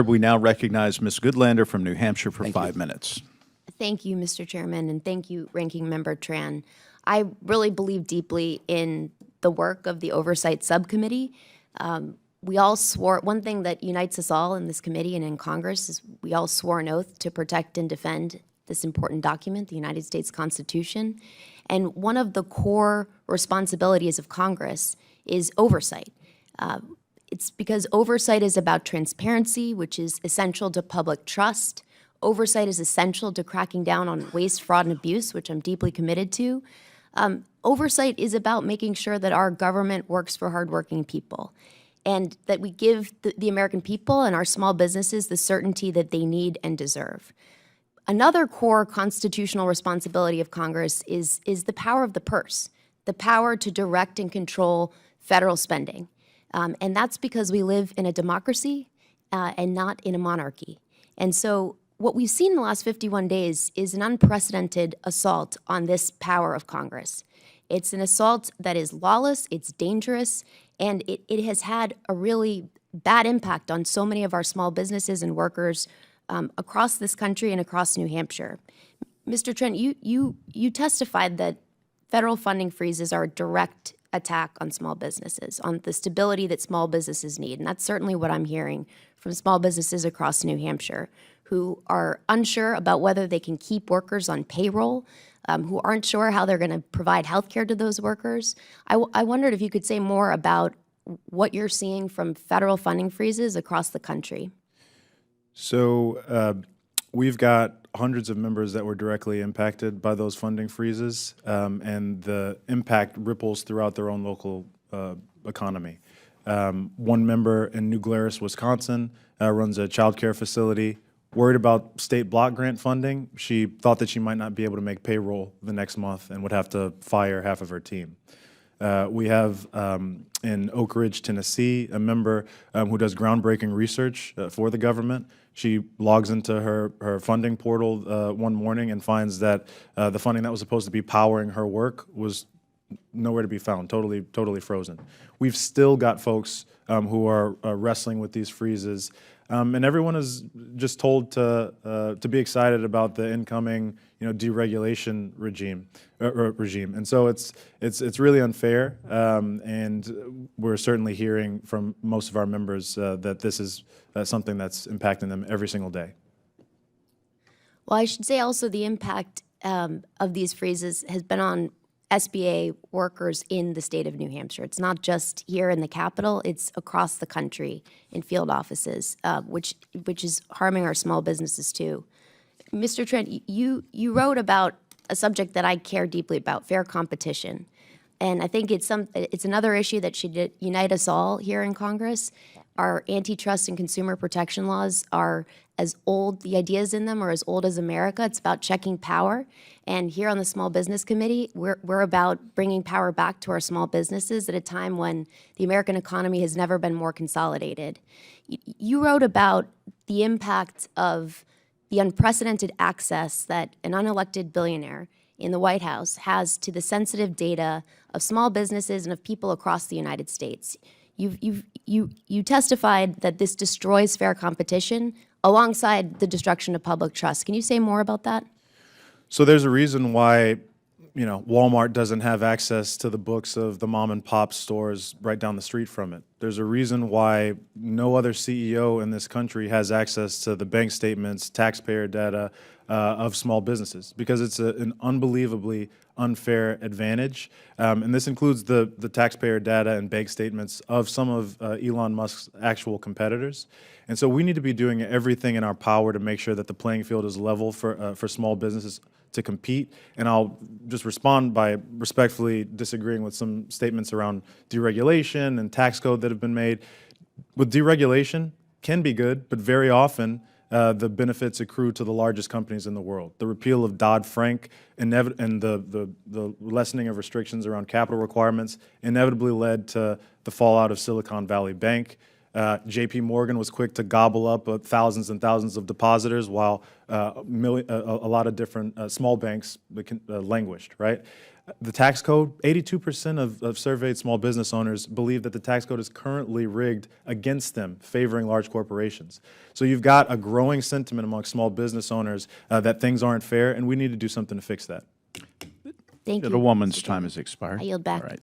We now recognize Ms. Goodlander from New Hampshire for 5 minutes. Thank you, Mr. Chairman, and thank you, Ranking Member Tran. I really believe deeply in the work of the Oversight Subcommittee. We all swore, one thing that unites us all in this committee and in Congress is we all swore an oath to protect and defend this important document, the United States Constitution. And one of the core responsibilities of Congress is oversight. It's because oversight is about transparency, which is essential to public trust. Oversight is essential to cracking down on waste, fraud, and abuse, which I'm deeply committed to. Oversight is about making sure that our government works for hardworking people and that we give the American people and our small businesses the certainty that they need and deserve. Another core constitutional responsibility of Congress is the power of the purse, the power to direct and control federal spending. And that's because we live in a democracy and not in a monarchy. And so what we've seen in the last 51 days is an unprecedented assault on this power of Congress. It's an assault that is lawless, it's dangerous, and it has had a really bad impact on so many of our small businesses and workers across this country and across New Hampshire. Mr. Trent, you testified that federal funding freezes are a direct attack on small businesses, on the stability that small businesses need. And that's certainly what I'm hearing from small businesses across New Hampshire who are unsure about whether they can keep workers on payroll, who aren't sure how they're going to provide health care to those workers. I wondered if you could say more about what you're seeing from federal funding freezes across the country. So we've got hundreds of members that were directly impacted by those funding freezes, and the impact ripples throughout their own local economy. One member in New Glarus, Wisconsin, runs a child care facility. Worried about state block grant funding, she thought that she might not be able to make payroll the next month and would have to fire half of her team. We have in Oak Ridge, Tennessee, a member who does groundbreaking research for the government. She logs into her funding portal one morning and finds that the funding that was supposed to be powering her work was nowhere to be found, totally frozen. We've still got folks who are wrestling with these freezes, and everyone is just told to be excited about the incoming, deregulation regime. And so it's really unfair, and we're certainly hearing from most of our members that this is something that's impacting them every single day. Well, I should say also the impact of these freezes has been on SBA workers in the state of New Hampshire. It's not just here in the Capitol, it's across the country in field offices, which is harming our small businesses too. Mr. Trent, you wrote about a subject that I care deeply about, fair competition. And I think it's another issue that should unite us all here in Congress. Our antitrust and consumer protection laws are as old, the ideas in them are as old as America. It's about checking power. And here on the Small Business Committee, we're about bringing power back to our small businesses at a time when the American economy has never been more consolidated. You wrote about the impact of the unprecedented access that an unelected billionaire in the White House has to the sensitive data of small businesses and of people across the United States. You testified that this destroys fair competition alongside the destruction of public trust. Can you say more about that? So there's a reason why, Walmart doesn't have access to the books of the mom and pop stores right down the street from it. There's a reason why no other CEO in this country has access to the bank statements, taxpayer data of small businesses, because it's an unbelievably unfair advantage. And this includes the taxpayer data and bank statements of some of Elon Musk's actual competitors. And so we need to be doing everything in our power to make sure that the playing field is level for small businesses to compete. And I'll just respond by respectfully disagreeing with some statements around deregulation and tax code that have been made. With deregulation, can be good, but very often the benefits accrue to the largest companies in the world. The repeal of Dodd-Frank and the lessening of restrictions around capital requirements inevitably led to the fallout of Silicon Valley Bank. JP Morgan was quick to gobble up thousands and thousands of depositors while a lot of different small banks languished, right? The tax code, 82% of surveyed small business owners believe that the tax code is currently rigged against them, favoring large corporations. So you've got a growing sentiment among small business owners that things aren't fair, and we need to do something to fix that. Thank you. The woman's time has expired. I yield back. All right.